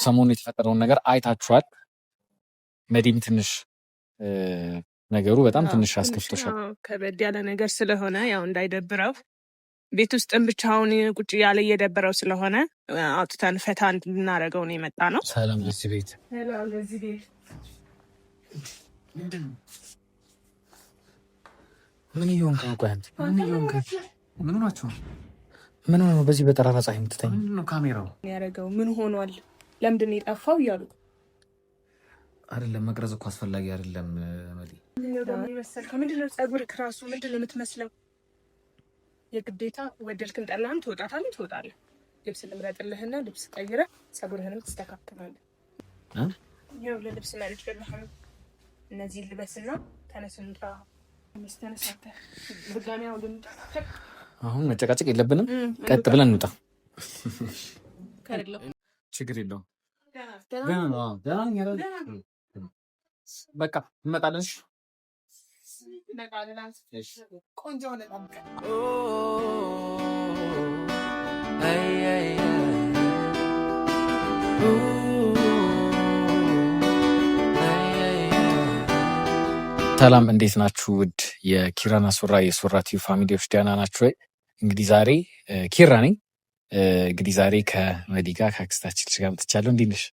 ሰሞኑን የተፈጠረውን ነገር አይታችኋል። መዲም ትንሽ ነገሩ በጣም ትንሽ አስከፍቶሻል። ከበድ ያለ ነገር ስለሆነ ያው እንዳይደብረው ቤት ውስጥም ብቻውን ቁጭ ያለ እየደበረው ስለሆነ አውጥተን ፈታ እንድናደርገው ነው የመጣ ነው። ሰላም ለዚህ ቤት ምን እየሆንክ ነው? ቆይ አንተ ምን እየሆንክ ምን ሆናችሁ? ምን ሆነ? በዚህ በጠራራ ፀሐይ የምትተኝ ምንድን ነው? ካሜራው ያደረገው ምን ሆኗል? ለምንድን ነው የጠፋው እያሉ አይደለም። መቅረጽ እኮ አስፈላጊ አይደለም። መዲ ምንድን ነው ጸጉርህ እራሱ ምንድን ነው የምትመስለው? የግዴታ ወደድክም ጠላህም ትወጣለህ። ልብስ ልምረጥልህና ልብስ ቀይረህ ጸጉርህንም ትስተካከላለህ። ይኸው ለልብስ መርጭ ልህ እነዚህ ልበስና ተነስንጣ ተነሳተ ድጋሚ አሁን መጨቃጨቅ የለብንም። ቀጥ ብለን እንውጣ። ችግር የለውም። በቃ እንመጣለን። ቆንጆ ሆነ። ሰላም እንዴት ናችሁ? ውድ የኪራና ሱራ የሱራ ቲቪ ፋሚሊዎች ደህና ናችሁ ወይ? እንግዲህ ዛሬ ኪራ ነኝ። እንግዲህ ዛሬ ከመዲ ጋር ከአክስታችን ጋር መጥቻለሁ። እንዴት ነሽ?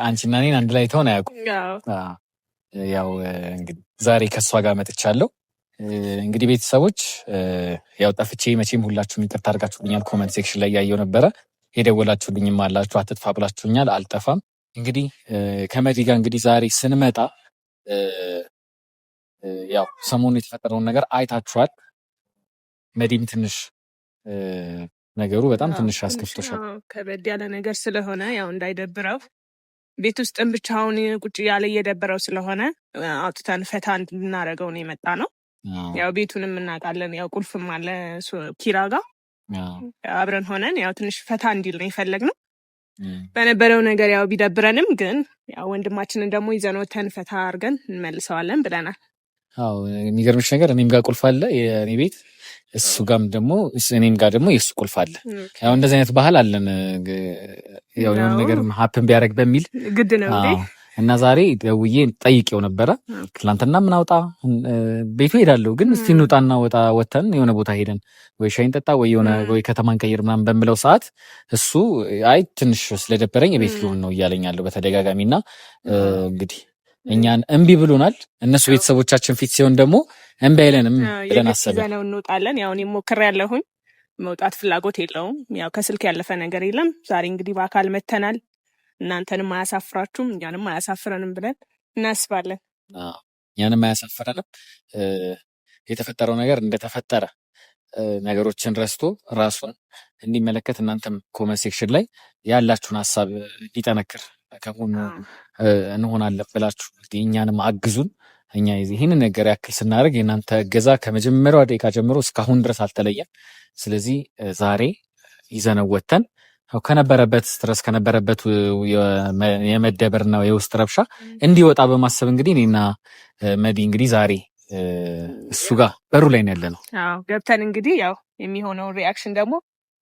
አንቺና እኔን አንድ ላይ ተሆን አያውቁም። ያው እንግዲህ ዛሬ ከእሷ ጋር መጥቻለሁ። እንግዲህ ቤተሰቦች ያው ጠፍቼ መቼም ሁላችሁም ይቅርታ አድርጋችሁልኛል። ኮመንት ሴክሽን ላይ ያየው ነበረ፣ የደወላችሁልኝም አላችሁ፣ አትጥፋ ብላችሁኛል። አልጠፋም። እንግዲህ ከመዲ ጋር እንግዲህ ዛሬ ስንመጣ ያው ሰሞኑን የተፈጠረውን ነገር አይታችኋል። መዲም ትንሽ ነገሩ በጣም ትንሽ አስከፍቶሻል። ከበድ ያለ ነገር ስለሆነ ያው እንዳይደብረው ቤት ውስጥም ብቻውን ቁጭ ያለ እየደበረው ስለሆነ አውጥተን ፈታ እንድናደርገው ነው የመጣ ነው። ያው ቤቱንም እናውቃለን፣ ያው ቁልፍም አለ ኪራ ጋር አብረን ሆነን ያው ትንሽ ፈታ እንዲል ነው የፈለግነው። በነበረው ነገር ያው ቢደብረንም ግን ያው ወንድማችንን ደግሞ ይዘን ወተን ፈታ አድርገን እንመልሰዋለን ብለናል። አዎ የሚገርምሽ ነገር እኔም ጋር ቁልፍ አለ የኔ ቤት፣ እሱ ጋርም ደግሞ እኔም ጋር ደግሞ የእሱ ቁልፍ አለ። ያው እንደዚህ አይነት ባህል አለን። ያው የሆነ ነገር ሀፕን ቢያደርግ በሚል ግድ ነው እና ዛሬ ደውዬ ጠይቄው ነበረ። ትናንትና ምን አውጣ ቤቱ ሄዳለሁ ግን እስቲ እንውጣና ወተን የሆነ ቦታ ሄደን ወይ ሻይን ጠጣ ወይ የሆነ ወይ ከተማን ቀይር ምናምን በምለው ሰዓት እሱ አይ ትንሽ ስለደበረኝ የቤት ሊሆን ነው እያለኛለሁ በተደጋጋሚ። እና እንግዲህ እኛን እምቢ ብሎናል። እነሱ ቤተሰቦቻችን ፊት ሲሆን ደግሞ እምቢ አይለንም ብለን አሰብን። እንውጣለን። ያው እኔ ሞክሬያለሁኝ፣ መውጣት ፍላጎት የለውም። ያው ከስልክ ያለፈ ነገር የለም። ዛሬ እንግዲህ በአካል መተናል። እናንተንም አያሳፍራችሁም እኛንም አያሳፍረንም ብለን እናስባለን። እኛንም አያሳፍረንም። የተፈጠረው ነገር እንደተፈጠረ ነገሮችን ረስቶ ራሱን እንዲመለከት እናንተም ኮመንት ሴክሽን ላይ ያላችሁን ሀሳብ እንዲጠነክር ከሆኑ እንሆናለን ብላችሁ እኛንም አግዙን። እኛ ይህንን ነገር ያክል ስናደርግ የእናንተ እገዛ ከመጀመሪያው ደቂቃ ጀምሮ እስካሁን ድረስ አልተለየም። ስለዚህ ዛሬ ይዘነው ወተን ከነበረበት ስትረስ ከነበረበት የመደበርና የውስጥ ረብሻ እንዲወጣ በማሰብ እንግዲህ እኔና መዲ እንግዲህ ዛሬ እሱ ጋር በሩ ላይ ነው ያለነው። ገብተን እንግዲህ ያው የሚሆነውን ሪያክሽን ደግሞ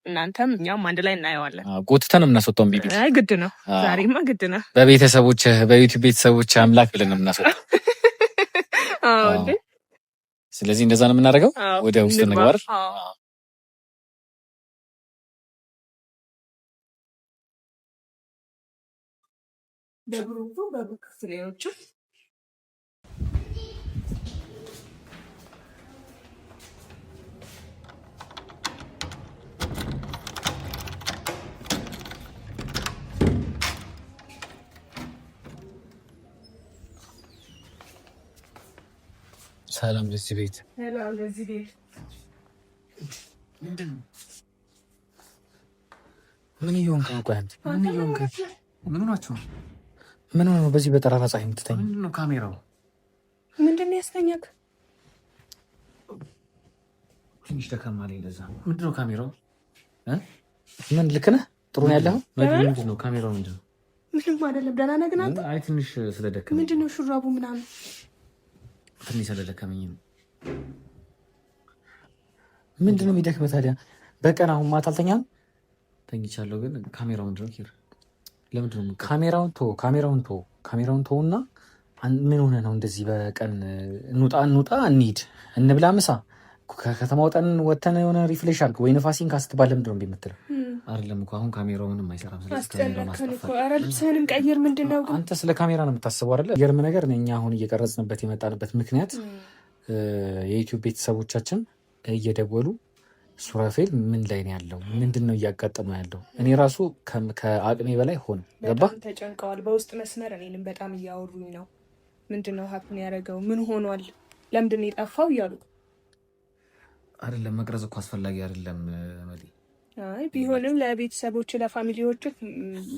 እናንተም እኛም አንድ ላይ እናየዋለን። ጎትተን የምናስወጣውን ቢቢ ግድ ነው፣ ዛሬማ ግድ ነው። በቤተሰቦች በዩቲዩብ ቤተሰቦች አምላክ ብለን ነው የምናስወጣው። ስለዚህ እንደዛ ነው የምናደርገው። ወደ ውስጥ እንግባር። በግሩፑ በክፍሌዎቹ ሰላም ለዚህ ቤት ምን እየሆንክ ነው? ቆይ አንተ ምን እየሆንክ ምን ሆናችሁ? ምን ሆነ? በዚህ በጠራራ ፀሐይ የምትተኝ ምንድን ነው? ካሜራው ምንድን ነው ያስተኛክ? ትንሽ ደከም አለኝ ለዛ። ምንድን ነው ካሜራው? ምን ልክ ነህ? ጥሩ ነው ያለኸው? ምንድን ነው ካሜራው? ምንድን ነው? ምንም አይደለም። ደህና ነህ ግን አንተ? አይ ትንሽ ስለደከመኝ። ምንድን ነው ሹራቡ ምናምን? ትንሽ ስለደከመኝ ነው። ምንድን ነው የሚደክመህ ታዲያ? በቀን አሁን ማታ አልተኛም? ተኝቻለሁ። ግን ካሜራውን ድረክ ይር ለምንድን ነው ካሜራውን ተውና ምን ሆነ ነው እንደዚህ በቀን እንውጣ እንሂድ እንብላ ምሳ ከከተማ ወተን የሆነ ሪፍሌሽ አድርግ ወይ ነፋሲን ካስትባል ለምንድን ነው የምትለው? አይደለም እኮ አሁን ካሜራው ምንም አይሰራም። ልብስህንም ቀይር። ምንድን ነው አንተ ስለ ካሜራ ነው የምታስበው አይደለ? ገርም ነገር እኛ አሁን እየቀረጽንበት የመጣንበት ምክንያት የዩቲዩብ ቤተሰቦቻችን እየደወሉ ሱራፌል ምን ላይ ነው ያለው? ምንድን ነው እያጋጠመው ያለው? እኔ ራሱ ከአቅሜ በላይ ሆነ። ገባ ተጨንቀዋል። በውስጥ መስመር እኔንም በጣም እያወሩኝ ነው። ምንድን ነው ሀፕን ያደረገው? ምን ሆኗል? ለምንድን ነው የጠፋው እያሉ አይደለም። መቅረጽ እኮ አስፈላጊ አይደለም መዲ። አይ ቢሆንም ለቤተሰቦች ለፋሚሊዎች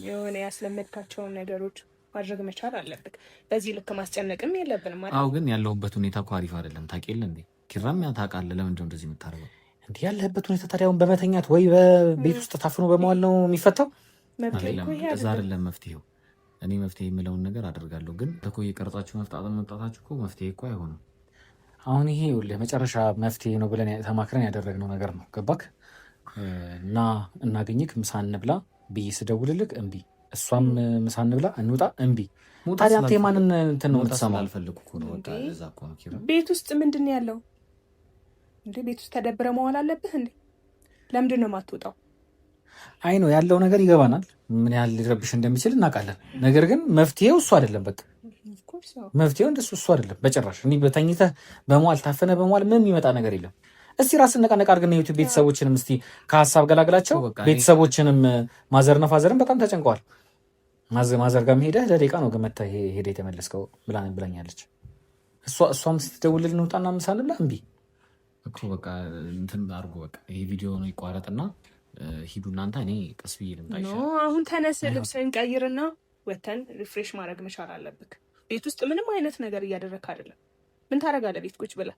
የሆነ ያስለመድካቸውን ነገሮች ማድረግ መቻል አለብህ። በዚህ ልክ ማስጨነቅም የለብንም ማለት። አዎ ግን ያለሁበት ሁኔታ እኮ አሪፍ አይደለም። ታውቂያለሽ እንዴ? ኪራም ያ ታውቃለህ። ለምንድን ነው እንደዚህ የምታደርገው? እንዴ ያለህበት ሁኔታ ታዲያ በመተኛት ወይ በቤት ውስጥ ታፍኖ በመዋል ነው የሚፈታው? እዛ አይደለም መፍትሄው። እኔ መፍትሄ የምለውን ነገር አደርጋለሁ። ግን እኮ እየቀረጻችሁ መምጣታችሁ እኮ መፍትሄ እኮ አይሆንም። አሁን ይሄ ለመጨረሻ መፍትሄ ነው ብለን ተማክረን ያደረግነው ነገር ነው። ገባክ? እና እናገኝክ ምሳ እንብላ ብዬ ስደውልልክ እምቢ፣ እሷም ምሳ እንብላ እንውጣ እምቢ። ታዲያ አንተ የማንን እንትን ነው የምትሰማው? ቤት ውስጥ ምንድን ነው ያለው እንዴ? ቤት ውስጥ ተደብረ መዋል አለብህ እንዴ? ለምንድን ነው የማትወጣው? አይ ነው ያለው ነገር ይገባናል፣ ምን ያህል ሊረብሽ እንደሚችል እናውቃለን። ነገር ግን መፍትሄው እሱ አይደለም። በቃ መፍትሄው እንደሱ እሱ አይደለም በጭራሽ። እኔ በተኝተህ በመዋል ታፈነ በመዋል ምን የሚመጣ ነገር የለም። እስቲ ራስን ነቃነቃ አድርገን የዩቲዩብ ቤተሰቦችንም እስቲ ከሀሳብ ገላግላቸው። ቤተሰቦችንም ማዘርና ፋዘርም በጣም ተጨንቀዋል። ማዘር ጋር ሄደህ ለደቂቃ ነው ገመታ ሄደ የተመለስከው ብላኛለች። እሷም ስትደውልልን እንውጣና ምሳ እንብላ እምቢ እኮ በቃ እንትን አድርጎ በቃ ይሄ ቪዲዮ ነው ይቋረጥና ሂዱ እናንተ፣ እኔ ቀስ ብዬ ልምጣ። አሁን ተነስ፣ ልብስህን ቀይርና ወተን ሪፍሬሽ ማድረግ መቻል አለብክ። ቤት ውስጥ ምንም አይነት ነገር እያደረግክ አይደለም። ምን ታደርጋለህ ቤት ቁጭ ብለህ?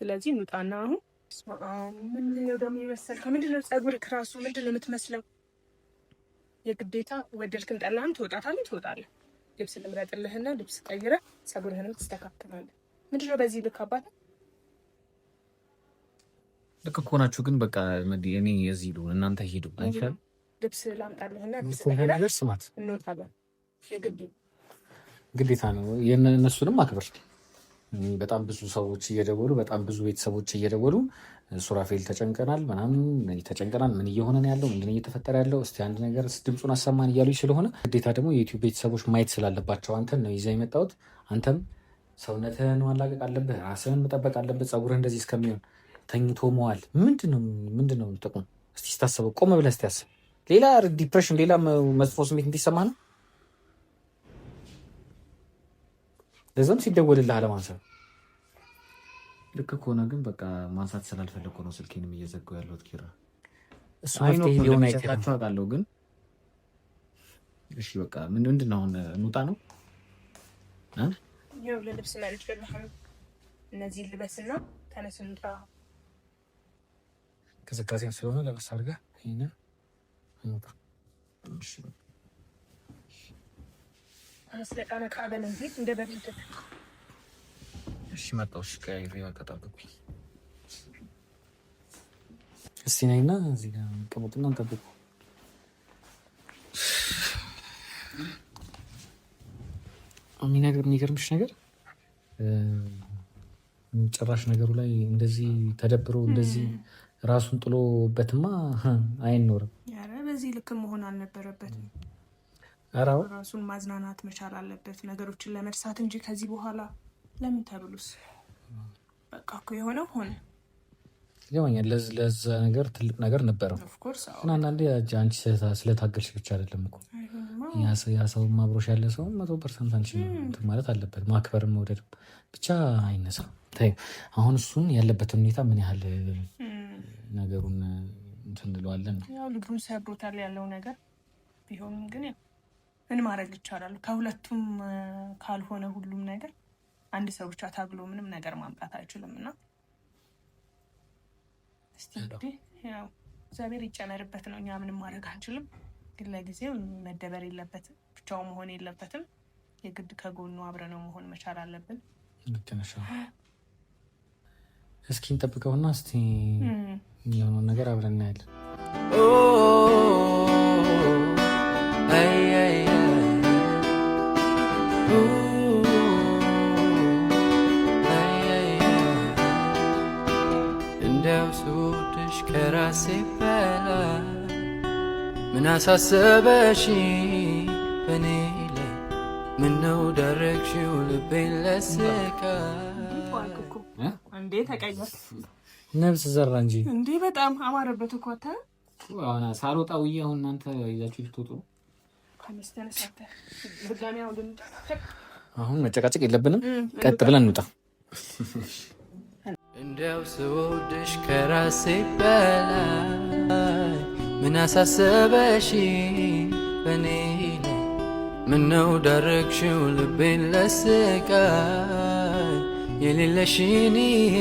ስለዚህ እንውጣና አሁን ምንድነው ደግሞ የመሰልከው? ምንድነው ጸጉርክ ራሱ ምንድነው የምትመስለው? የግዴታ ወደድክም ጠላህም ትወጣለህ። ልብስ ልምረጥልህና ልብስ ቀይረህ ጸጉርህንም ትስተካከላለህ። ምንድነው በዚህ ልክ አባት? ልክ እኮ ናችሁ። ግን በቃ እኔ እዚህ ሂዱ እናንተ ሂዱ አይሻልም? ልብስ ላምጣልህና ልብስ ነገር ስማት እንወጣለን። ግዴታ ነው የእነሱንም አክብር። በጣም ብዙ ሰዎች እየደወሉ በጣም ብዙ ቤተሰቦች እየደወሉ ሱራፌል ተጨንቀናል ምናምን ተጨንቀናል፣ ምን እየሆነ ነው ያለው፣ ምንድን እየተፈጠረ ያለው፣ እስቲ አንድ ነገር ድምፁን አሰማን እያሉ ስለሆነ ግዴታ ደግሞ የዩቲዩብ ቤተሰቦች ማየት ስላለባቸው አንተን ነው ይዛ የመጣሁት። አንተም ሰውነትህን ማላቀቅ አለብህ፣ ራስህን መጠበቅ አለብህ። ጸጉርህ እንደዚህ እስከሚሆን ተኝቶ መዋል ምንድን ነው ጥቅሙ? እስቲ ስታስበው ቆም ብለህ እስቲ ያስብ። ሌላ ዲፕሬሽን፣ ሌላ መጥፎ ስሜት እንዲሰማህ ነው። ለዛም ሲደወልልህ አለማንሳት ልክ ከሆነ ግን በቃ ማንሳት ስላልፈለኩ ነው ስልኬንም እየዘጋሁ ያለሁት። ኪራ እሱ መፍትሄ ሊሆን አይችላችሁ አውቃለሁ፣ ግን እሺ በቃ ምንድን ነው አሁን እንውጣ ነው ይኸው ለልብስ ማለት ነው። እነዚህ ልበስና ተነስ እንውጣ። ቅዝቃዜም ስለሆነ ለበስ አድርገህ ይሄንን እንውጣ። እሺ አስለቃነ ካበለ እንዴ እንደ በፊት እሺ መጣሁ። እሺ ቀይሬ አቀጣጥኩኝ። እስቲ ነይና እዚህ ጋር ቀመጥና እንጠብቅ። የሚገርምሽ ነገር ጭራሽ ነገሩ ላይ እንደዚህ ተደብሮ እንደዚህ ራሱን ጥሎበትማ አይኖርም። ኧረ በዚህ ልክ መሆን አልነበረበትም። ራሱን ማዝናናት መቻል አለበት ነገሮችን ለመርሳት እንጂ ከዚህ በኋላ ለምን ተብሉስ? በቃ እኮ የሆነው ሆነ። ይገባኛል። ለዛ ነገር ትልቅ ነገር ነበረው። እና አንዳንዴ አንቺ ስለታገልሽ ብቻ አይደለም እኮ ያ ሰው አብሮሽ ያለ ሰው 100% አንቺ እንትን ማለት አለበት። ማክበርም መውደድም ብቻ አይነሳ። አሁን እሱን ያለበትን ሁኔታ ምን ያህል ነገሩን እንትን እንለዋለን ነው። ያው ልጁን ሰብሮታል ያለው ነገር ቢሆንም ግን ያው ምን ማድረግ ይቻላል? ከሁለቱም ካልሆነ ሁሉም ነገር አንድ ሰው ብቻ ታግሎ ምንም ነገር ማምጣት አይችልም። እና እስቲ እንግዲህ ያው እግዚአብሔር ይጨመርበት ነው። እኛ ምንም ማድረግ አንችልም። ግን ለጊዜው መደበር የለበትም፣ ብቻው መሆን የለበትም። የግድ ከጎኑ አብረነው መሆን መቻል አለብን። እስኪ እንጠብቀውና እስቲ የሆነውን ነገር አብረን እናያለን። እንደው ስወድሽ ከራሴ በላይ ምን አሳሰበሽ በኔ ላይ ምነው ደረግሽው ልቤን ለስቃይ እንዴ ተቀየረ ነብስ ዘራ እንጂ እንዴ በጣም አማረበት እኮ አታ አሁን ሳልወጣ ውዬ አሁን እናንተ ይዛችሁ ልትወጡ አሁን መጨቃጨቅ የለብንም ቀጥ ብለን እንውጣ እንደው ስወድሽ ከራሴ በላይ ምን አሳሰበሽ በኔ ላይ ምነው ደረግሽው ልቤን ለስቃይ የሌለሽን ይሄ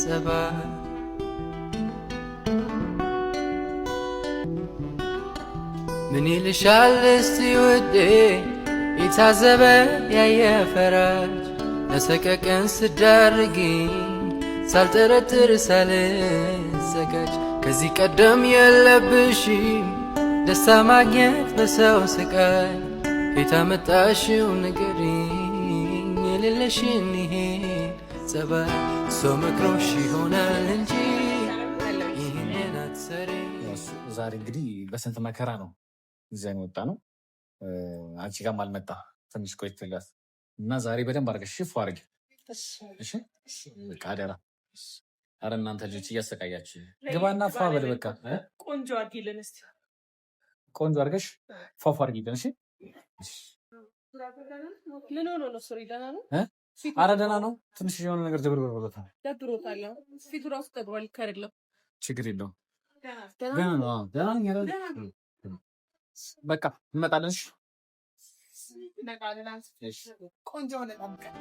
ጸባይ ምን ይልሻል እስቲ ውዴ የታዘበ ያየ ፈራጅ ለሰቀቀን ስዳርጊኝ ሳልጠረጥር ሳልዘጋጅ ከዚህ ቀደም የለብሽም ደስታ ማግኘት በሰው ስቃይ የታመጣሽው ንገሪኝ የሌለሽን ይሄ ጸባይ ሰው መክሮሽ ይሆናል እንጂ ይህንን አትሰሪ። ዛሬ እንግዲህ በስንት መከራ ነው ይዘን ወጣ ነው። አንቺ ጋርም አልመጣ ትንሽ ቆይተላት እና ዛሬ በደንብ አድርገሽ ሽፉ አድርጊ። እሺ በቃ አደራ። አረ እናንተ ልጆች እያሰቃያችሁ ግባና ፏ በል በቃ ቆንጆ አድርጊልን እስቲ ቆንጆ አድርገሽ ፏ አድርጊልን። እሺ ምን ሆኖ ነው ሱሪ ደህና ነው? አረ ደህና ነው። ትንሽ የሆነ ነገር ደብሮታል። ፊቱ ራሱ ተብሯል። አይደለም ችግር የለውም። ደህና ነው። ደህና ነው። በቃ እንመጣለን። እሺ ቆንጆ ሆነ ጠብቀን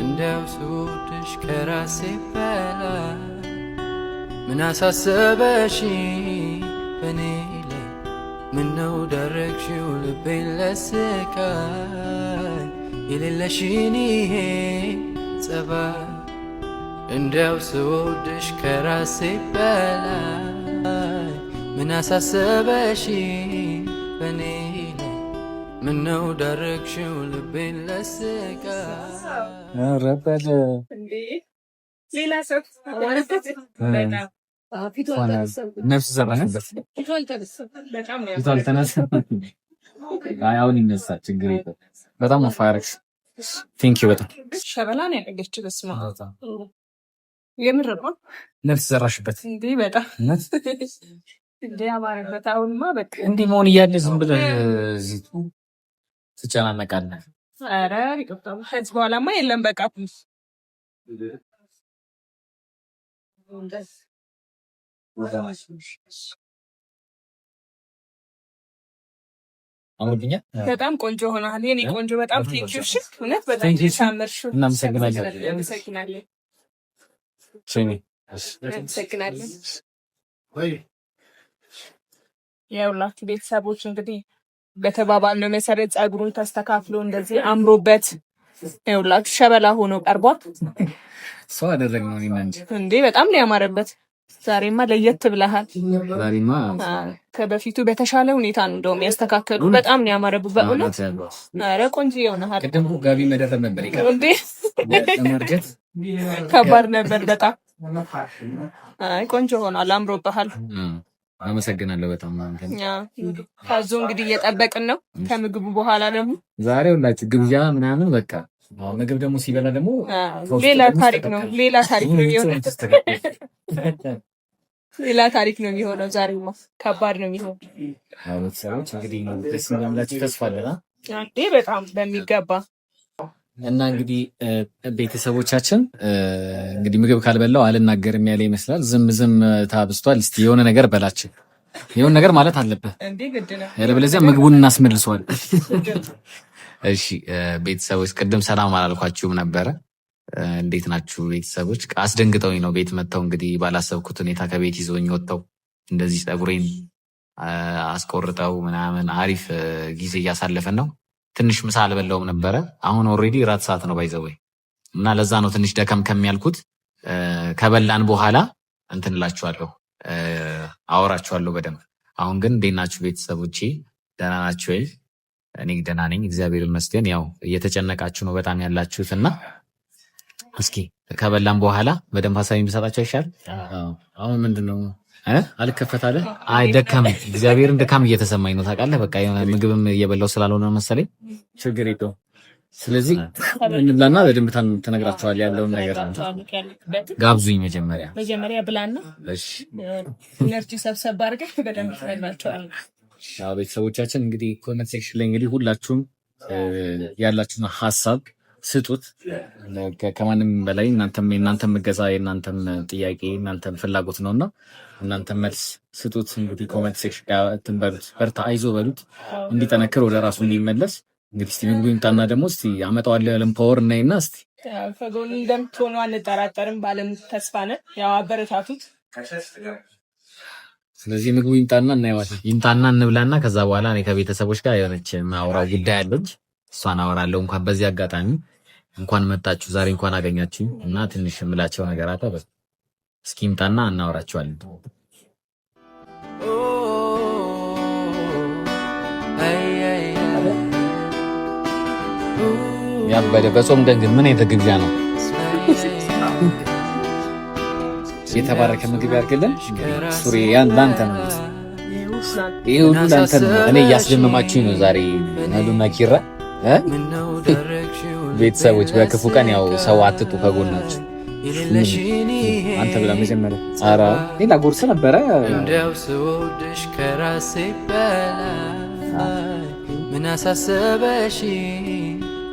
እንደው ስወድሽ ከራሴ በላይ ምን አሳሰበሽ በኔ ላይ ምነው ደረግሽው ልቤን ለስቃይ የሌለሽን ይሄ ጸባይ እንደው ስወድሽ ከራሴ በላይ ምን አሳሰበሽ በኔ ላይ ምነው ደረግሽው ልቤን ለስቃይ ረበደ እንዴ ሌላ ሰው ነፍስ ዘራሽበት ፊቱ አልተነሳም። አሁን ይነሳል። ችግር የለም። በጣም አፋረክሽ። ቴንክ ዩ በጣም ሸበላ ነው ያደረገችው። በስመ አብ የምር ነው። ነፍስ ዘራሽበት እንዴ በጣም እንዴ አማረበት። አሁንማ በቃ እንዲህ መሆን እያለ ዝም ብለህ እዚህ ትጨናነቃለህ። ኧረ ይቅርታም ከዚህ በኋላማ የለም በቃ አሞኛ በጣም ቆንጆ ሆናል። የኔ ቆንጆ በጣም ቴንኪው። እሺ እውነት በጣም ሳመርሽው። እናመሰግናለን። እናመሰግናለን። የሁላችሁ ቤተሰቦች እንግዲህ በተባባልነው መሰረት ጸጉሩን ተስተካክሎ እንደዚህ አምሮበት የሁላችሁ ሸበላ ሆኖ ቀርቧል። ሰው አደረግነው እንዴ በጣም ነው ያማረበት። ዛሬማ ለየት ብለሃል። ዛሬማ ከበፊቱ በተሻለ ሁኔታ ነው እንደውም ያስተካከሉ። በጣም ነው ያማረበት በእውነት። ኧረ ቆንጆ ይሆናል። ቅድም ጋቢ መደረብ ነበር ይቀር እንዴ ከባድ ነበር በጣም። አይ ቆንጆ ሆኗል፣ አምሮብሃል። አመሰግናለሁ በጣም። ካዞ እንግዲህ እየጠበቅን ነው። ከምግቡ በኋላ ደግሞ ዛሬ ሁላችሁ ግብዣ ምናምን በቃ ምግብ ደግሞ ሲበላ ደግሞ ሌላ ታሪክ ነው። ሌላ ታሪክ ነው የሚሆነው። ሌላ ታሪክ ነው የሚሆነው። ዛሬማ ከባድ ነው የሚሆነው። ቤተሰቦች እንግዲህ ደስ እንደምላችሁ ተስፋ አለና እንዴ በጣም በሚገባ እና እንግዲህ ቤተሰቦቻችን እንግዲህ ምግብ ካልበላው አልናገርም ያለ ይመስላል። ዝም ታብስቷል። እስቲ የሆነ ነገር በላችን። የሆነ ነገር ማለት አለብህ እንዴ ግድ ነው። ያለበለዚያ ምግቡን እናስመልሰዋል። እሺ ቤተሰቦች ቅድም ሰላም አላልኳችሁም ነበረ። እንዴት ናችሁ ቤተሰቦች? አስደንግጠውኝ ነው ቤት መጥተው እንግዲህ ባላሰብኩት ሁኔታ ከቤት ይዘውኝ ወጥተው እንደዚህ ፀጉሬን አስቆርጠው ምናምን አሪፍ ጊዜ እያሳለፈን ነው። ትንሽ ምሳ አልበላውም ነበረ። አሁን ኦልሬዲ ራት ሰዓት ነው ባይዘወይ እና ለዛ ነው ትንሽ ደከም ከሚያልኩት። ከበላን በኋላ እንትን እላችኋለሁ አወራችኋለሁ በደንብ። አሁን ግን እንዴት ናችሁ ቤተሰቦቼ? ደህና ናችሁ ወይ? እኔ ደህና ነኝ እግዚአብሔር ይመስገን። ያው እየተጨነቃችሁ ነው በጣም ያላችሁት እና እስኪ ከበላን በኋላ በደንብ ሀሳብ የሚሰጣቸው ይሻል። አሁን ምንድነው አልከፈታለ? አይ ደከመኝ፣ እግዚአብሔርን ድካም እየተሰማኝ ነው ታውቃለህ። በቃ ምግብም እየበላው ስላልሆነ መሰለኝ። ችግር የለውም። ስለዚህ እንብላና በደንብ ተነግራቸዋል ያለውን ነገር። ጋብዙኝ መጀመሪያ ብላና፣ እሺ ኢነርጂ ሰብሰብ አድርገህ በደንብ ተነግራቸዋል። ያው ቤተሰቦቻችን እንግዲህ ኮሜንት ሴክሽን ላይ እንግዲህ ሁላችሁም ያላችሁን ሀሳብ ስጡት። ከማንም በላይ እናንተም እገዛ፣ የእናንተም ጥያቄ፣ እናንተም ፍላጎት ነውና እናንተም መልስ ስጡት። እንግዲህ ኮሜንት ሴክሽን ጋር ትንበሉት፣ በርታ፣ አይዞ በሉት እንዲጠነክር ወደ ራሱ እንዲመለስ። እንግዲህ እስቲ ምግቡ ይምጣና ደግሞ እስቲ አመጣዋለሁ ያለን ፓወር እናይና እስቲ ከጎን እንደምትሆኑ አንጠራጠርም፣ ባለም ተስፋ ነን። ያው አበረታቱት። ስለዚህ ምግቡ ይምጣና እናየዋለን። ይምጣና እንብላና ከዛ በኋላ እኔ ከቤተሰቦች ጋር የሆነች ማውራው ጉዳይ አለች፣ እሷን አወራለሁ። እንኳን በዚህ አጋጣሚ እንኳን መጣችሁ፣ ዛሬ እንኳን አገኛችሁ እና ትንሽ የምላቸው ነገር አለ። እስኪ ይምጣና እናወራቸዋለን። ያበደ በጾም ደንግን ምን የተግብዣ ነው? የተባረከ ምግብ ያርግልን። ሱሪያን ላንተ ነው፣ ይሄ ሁሉ ላንተ ነው። እኔ እያስደመማችሁኝ ነው ዛሬ ነሉና ኪራ ቤተሰቦች። በክፉ ቀን ያው ሰው አትጡ ከጎናችሁ። አንተ ብላ መጀመሪያ ኧረ ሌላ ጎርስ ነበረ። እንደው ስወድሽ ከራሴ በላይ ምን አሳሰበሽ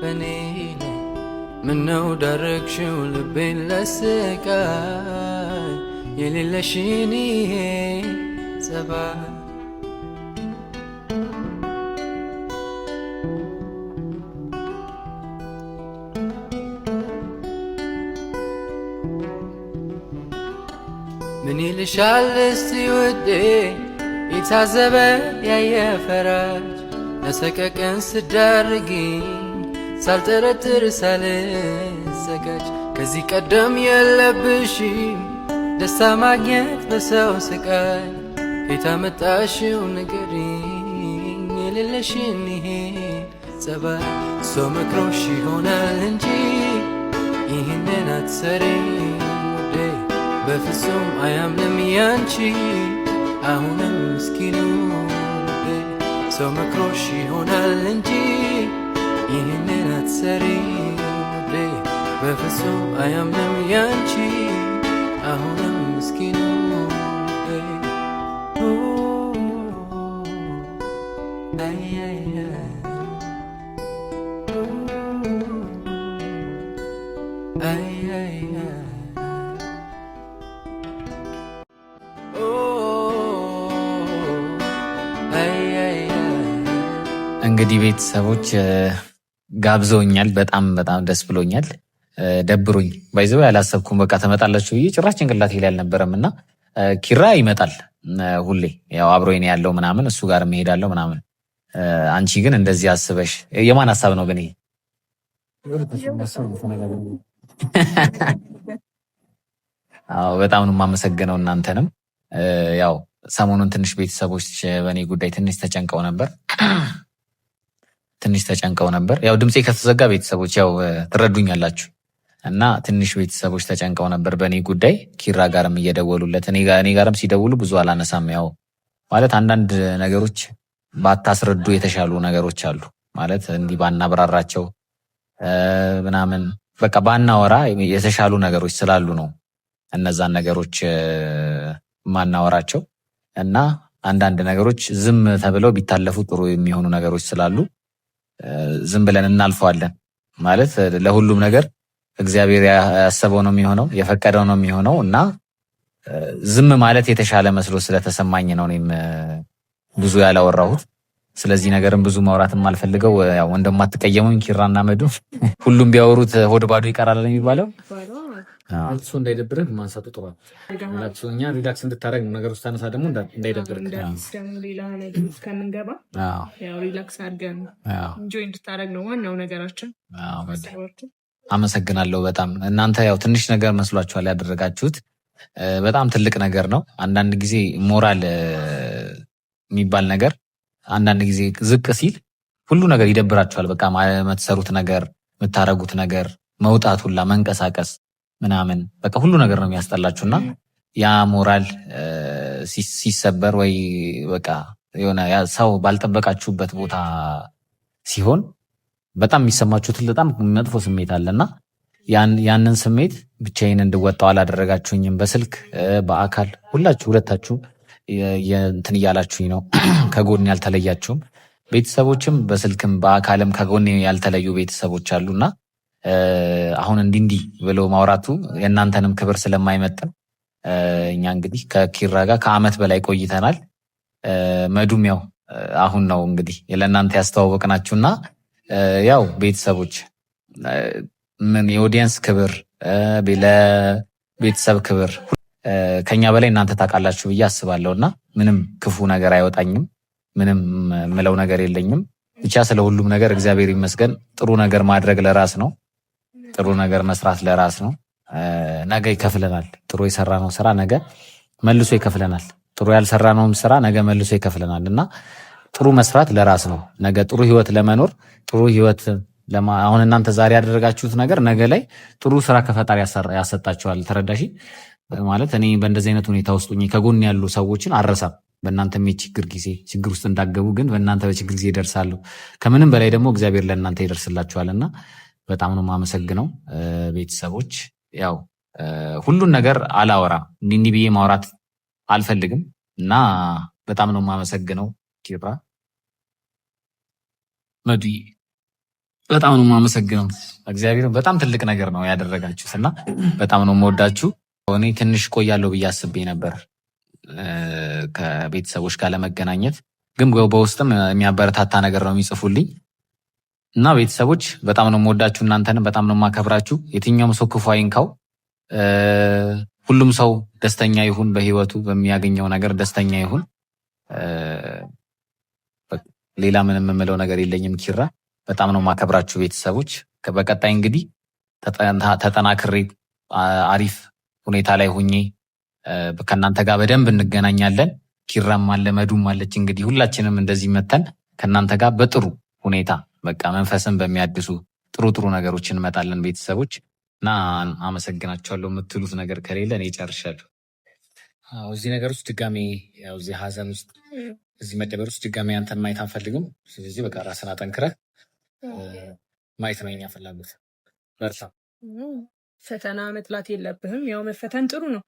በኔ ላይ ምነው ዳረግሽው ልቤን ለስቃይ የሌለሽን ይሄ ጸባይ ምን ይልሻል እስቲ ውዴ የታዘበ ያየ ፈራጅ ለሰቀቀን ስዳርጊኝ ሳልጠረጥር ሳልዘጋጅ ከዚህ ቀደም የለብሽም ደስታ ማግኘት በሰው ስቃይ የታመጣሽው ንገሪኝ የሌለሽን ይሄ ጸባይ ሰው መክሮሽ ይሆናል እንጂ ይህንን አትሰሪም ውዴ በፍጹም አያምንም ያንቺ አሁንም ምስኪኑ ልቤ ሰው መክሮሽ ይሆናል እንጂ ይህንን አትሰሪም ውዴ በፍጹም አያምንም ያንቺ አሁንም ምስኪኑ እንግዲህ ቤተሰቦች ጋብዘውኛል። በጣም ደስ ብሎኛል። ደብሮኝ ባይዘው ያላሰብኩም በቃ ተመጣላችሁ ብዬ ጭራሽ ጭንቅላቴ ላይ አልነበረም እና ኪራ ይመጣል ሁሌ ያው አብሮኝ ነው ያለው ምናምን እሱ ጋር እሄዳለሁ ምናምን። አንቺ ግን እንደዚህ አስበሽ የማን ሀሳብ ነው ግን? አዎ በጣም ነው የማመሰግነው እናንተንም። ያው ሰሞኑን ትንሽ ቤተሰቦች በእኔ ጉዳይ ትንሽ ተጨንቀው ነበር። ያው ድምፄ ከተዘጋ ቤተሰቦች ያው ትረዱኛላችሁ እና ትንሽ ቤተሰቦች ተጨንቀው ነበር በእኔ ጉዳይ። ኪራ ጋርም እየደወሉለት እኔ ጋርም ሲደውሉ ብዙ አላነሳም። ያው ማለት አንዳንድ ነገሮች ባታስረዱ የተሻሉ ነገሮች አሉ ማለት እንዲህ ባናብራራቸው ምናምን በቃ ባናወራ የተሻሉ ነገሮች ስላሉ ነው እነዛን ነገሮች ማናወራቸው እና አንዳንድ ነገሮች ዝም ተብለው ቢታለፉ ጥሩ የሚሆኑ ነገሮች ስላሉ ዝም ብለን እናልፈዋለን። ማለት ለሁሉም ነገር እግዚአብሔር ያሰበው ነው የሚሆነው፣ የፈቀደው ነው የሚሆነው እና ዝም ማለት የተሻለ መስሎ ስለተሰማኝ ነው እኔም ብዙ ያላወራሁት። ስለዚህ ነገርም ብዙ ማውራትም አልፈልገው። ያው እንደማትቀየሙኝ ኪራና መዱ ሁሉም ቢያወሩት ሆድ ባዶ ይቀራል የሚባለው እሱ እንዳይደብርህ ማንሳቱ ጥሩ ነው። እኛ ሪላክስ እንድታደርግ ነው ነገር ውስጥ ታነሳ ደግሞ እንዳይደብርህ ሌላ ነገር እስከምንገባ ሪላክስ አድርገን ኢንጆይ እንድታደርግ ነው ዋናው ነገራችን። አመሰግናለሁ በጣም እናንተ ያው ትንሽ ነገር መስሏችኋል ያደረጋችሁት በጣም ትልቅ ነገር ነው። አንዳንድ ጊዜ ሞራል የሚባል ነገር አንዳንድ ጊዜ ዝቅ ሲል ሁሉ ነገር ይደብራችኋል። በቃ የምትሰሩት ነገር የምታረጉት ነገር መውጣት ሁላ መንቀሳቀስ ምናምን በቃ ሁሉ ነገር ነው የሚያስጠላችሁና ያ ሞራል ሲሰበር ወይ በቃ የሆነ ሰው ባልጠበቃችሁበት ቦታ ሲሆን በጣም የሚሰማችሁት በጣም መጥፎ ስሜት አለና ያንን ስሜት ብቻዬን እንድወጣው አላደረጋችሁኝም። በስልክ በአካል ሁለታችሁ እንትን እያላችሁኝ ነው። ከጎን ያልተለያችሁም ቤተሰቦችም በስልክም በአካልም ከጎን ያልተለዩ ቤተሰቦች አሉና አሁን እንዲህ ብሎ ማውራቱ የእናንተንም ክብር ስለማይመጥን እኛ እንግዲህ ከኪራ ጋር ከዓመት በላይ ቆይተናል። መዱም ያው አሁን ነው እንግዲህ ለእናንተ ያስተዋወቅናችሁና ያው ቤተሰቦች ምን የኦዲየንስ ክብር ለቤተሰብ ክብር ከኛ በላይ እናንተ ታውቃላችሁ ብዬ አስባለሁና ምንም ክፉ ነገር አይወጣኝም። ምንም ምለው ነገር የለኝም። ብቻ ስለ ሁሉም ነገር እግዚአብሔር ይመስገን። ጥሩ ነገር ማድረግ ለራስ ነው። ጥሩ ነገር መስራት ለራስ ነው። ነገ ይከፍለናል። ጥሩ የሰራነው ስራ ነገ መልሶ ይከፍለናል። ጥሩ ያልሰራነውም ስራ ነገ መልሶ ይከፍለናል እና ጥሩ መስራት ለራስ ነው። ነገ ጥሩ ህይወት ለመኖር ጥሩ ህይወት አሁን እናንተ ዛሬ ያደረጋችሁት ነገር ነገ ላይ ጥሩ ስራ ከፈጣሪ ያሰጣችኋል። ተረዳሽ ማለት እኔ በእንደዚህ አይነት ሁኔታ ውስጥ ከጎን ያሉ ሰዎችን አረሳም። በእናንተም የችግር ጊዜ ችግር ውስጥ እንዳገቡ ግን በእናንተ በችግር ጊዜ ይደርሳለሁ። ከምንም በላይ ደግሞ እግዚአብሔር ለእናንተ ይደርስላችኋልና በጣም ነው የማመሰግነው። ቤተሰቦች ያው ሁሉን ነገር አላወራም እንዲህ ብዬ ማውራት አልፈልግም እና በጣም ነው የማመሰግነው። ኪራ መዱዬ በጣም ነው የማመሰግነው። እግዚአብሔር በጣም ትልቅ ነገር ነው ያደረጋችሁት እና በጣም ነው የምወዳችሁ። እኔ ትንሽ ቆያለሁ ብዬ አስቤ ነበር ከቤተሰቦች ጋር ለመገናኘት፣ ግን በውስጥም የሚያበረታታ ነገር ነው የሚጽፉልኝ እና ቤተሰቦች በጣም ነው የምወዳችሁ። እናንተንም በጣም ነው የማከብራችሁ። የትኛውም ሰው ክፉ አይንካው። ሁሉም ሰው ደስተኛ ይሁን፣ በህይወቱ በሚያገኘው ነገር ደስተኛ ይሁን። ሌላ ምንም የምለው ነገር የለኝም። ኪራ በጣም ነው የማከብራችሁ ቤተሰቦች። በቀጣይ እንግዲህ ተጠናክሬ አሪፍ ሁኔታ ላይ ሁኜ ከእናንተ ጋር በደንብ እንገናኛለን። ኪራም አለ መዱም አለች። እንግዲህ ሁላችንም እንደዚህ መተን ከእናንተ ጋር በጥሩ ሁኔታ በቃ መንፈስን በሚያድሱ ጥሩ ጥሩ ነገሮች እንመጣለን ቤተሰቦች እና አመሰግናቸዋለሁ። የምትሉት ነገር ከሌለ እኔ ጨርሻለሁ። እዚህ ነገር ውስጥ ድጋሜ እዚህ ሀዘን ውስጥ እዚህ መደበር ውስጥ ድጋሜ አንተን ማየት አንፈልግም። ስለዚህ በቃ ራስን አጠንክረህ ማየት ነው የኛ ፍላጎት። በርታ። ፈተና መጥላት የለብህም። ያው መፈተን ጥሩ ነው።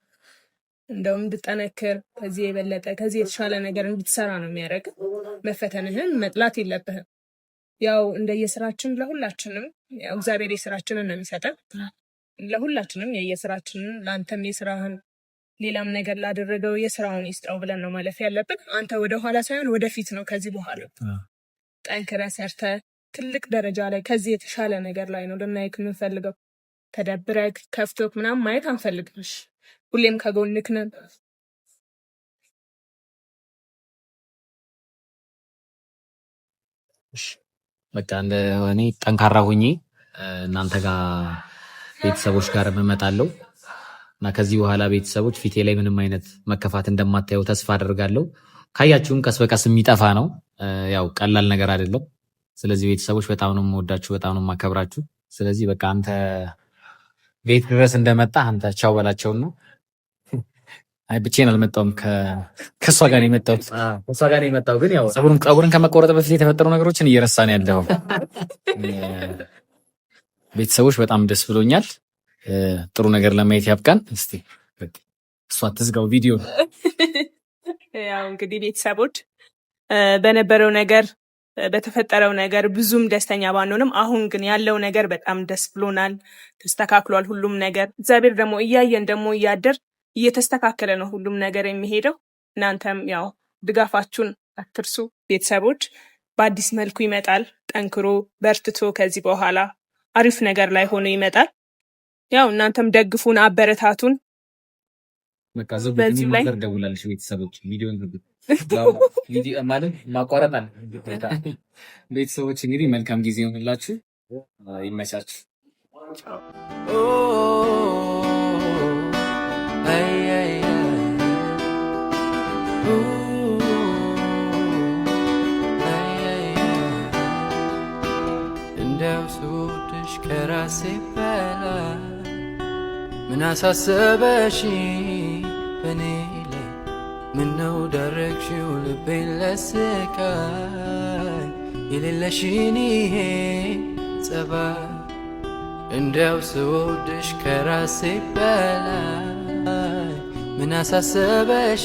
እንደውም እንድጠነክር ከዚህ የበለጠ ከዚህ የተሻለ ነገር እንድትሰራ ነው የሚያደርግ። መፈተንህን መጥላት የለብህም። ያው እንደየስራችን ለሁላችንም ያው እግዚአብሔር የስራችንን ነው የሚሰጠን። ለሁላችንም የየስራችንን ለአንተም የስራህን ሌላም ነገር ላደረገው የስራውን ይስጠው ብለን ነው ማለፍ ያለብን። አንተ ወደኋላ ሳይሆን ወደፊት ነው። ከዚህ በኋላ ጠንክረህ ሰርተህ ትልቅ ደረጃ ላይ ከዚህ የተሻለ ነገር ላይ ነው ልናይክ የምንፈልገው። ተደብረህ ከፍቶክ ምናምን ማየት አንፈልግም። ሁሌም ከጎንክ ነን። በቃ እኔ ጠንካራ ሆኜ እናንተ ጋር ቤተሰቦች ጋር እመጣለሁ እና ከዚህ በኋላ ቤተሰቦች ፊቴ ላይ ምንም አይነት መከፋት እንደማታየው ተስፋ አደርጋለሁ። ካያችሁም ቀስ በቀስ የሚጠፋ ነው። ያው ቀላል ነገር አይደለም። ስለዚህ ቤተሰቦች በጣም ነው የምወዳችሁ፣ በጣም ነው የማከብራችሁ። ስለዚህ በቃ አንተ ቤት ድረስ እንደመጣ አንተ ቻው በላቸውና አይ ብቻዬን አልመጣሁም። ከእሷ ጋር ነው የመጣሁት። ከእሷ ጋር ነው የመጣሁት። ግን ያው ፀጉርን ከመቆረጥ በፊት የተፈጠሩ ነገሮችን እየረሳን ያለው ቤተሰቦች በጣም ደስ ብሎኛል። ጥሩ ነገር ለማየት ያብቃን። እስቲ እሷ ትዝጋው ቪዲዮ። ያው እንግዲህ ቤተሰቦች በነበረው ነገር በተፈጠረው ነገር ብዙም ደስተኛ ባንሆንም አሁን ግን ያለው ነገር በጣም ደስ ብሎናል። ተስተካክሏል ሁሉም ነገር። እግዚአብሔር ደግሞ እያየን ደግሞ እያደር እየተስተካከለ ነው ሁሉም ነገር የሚሄደው። እናንተም ያው ድጋፋችሁን አትርሱ ቤተሰቦች። በአዲስ መልኩ ይመጣል። ጠንክሮ በርትቶ ከዚህ በኋላ አሪፍ ነገር ላይ ሆኖ ይመጣል። ያው እናንተም ደግፉን፣ አበረታቱን። በቃ ዘቡኝ ማዘር ደውላለች ቤተሰቦች ቪዲዮን ማለት ማቋረጥ አለ። ቤተሰቦች እንግዲህ መልካም ጊዜ ይሁንላችሁ፣ ይመቻችሁ። እንደው ስወድሽ ከራሴ በላይ ምን አሳሰበሽ በኔ ላይ ምነው ዳረግሽው ልቤን ለስቃይ የሌለሽን ይሄ ጸባይ እንደው ስወድሽ ከራሴ በላይ ምን አሳሰበሽ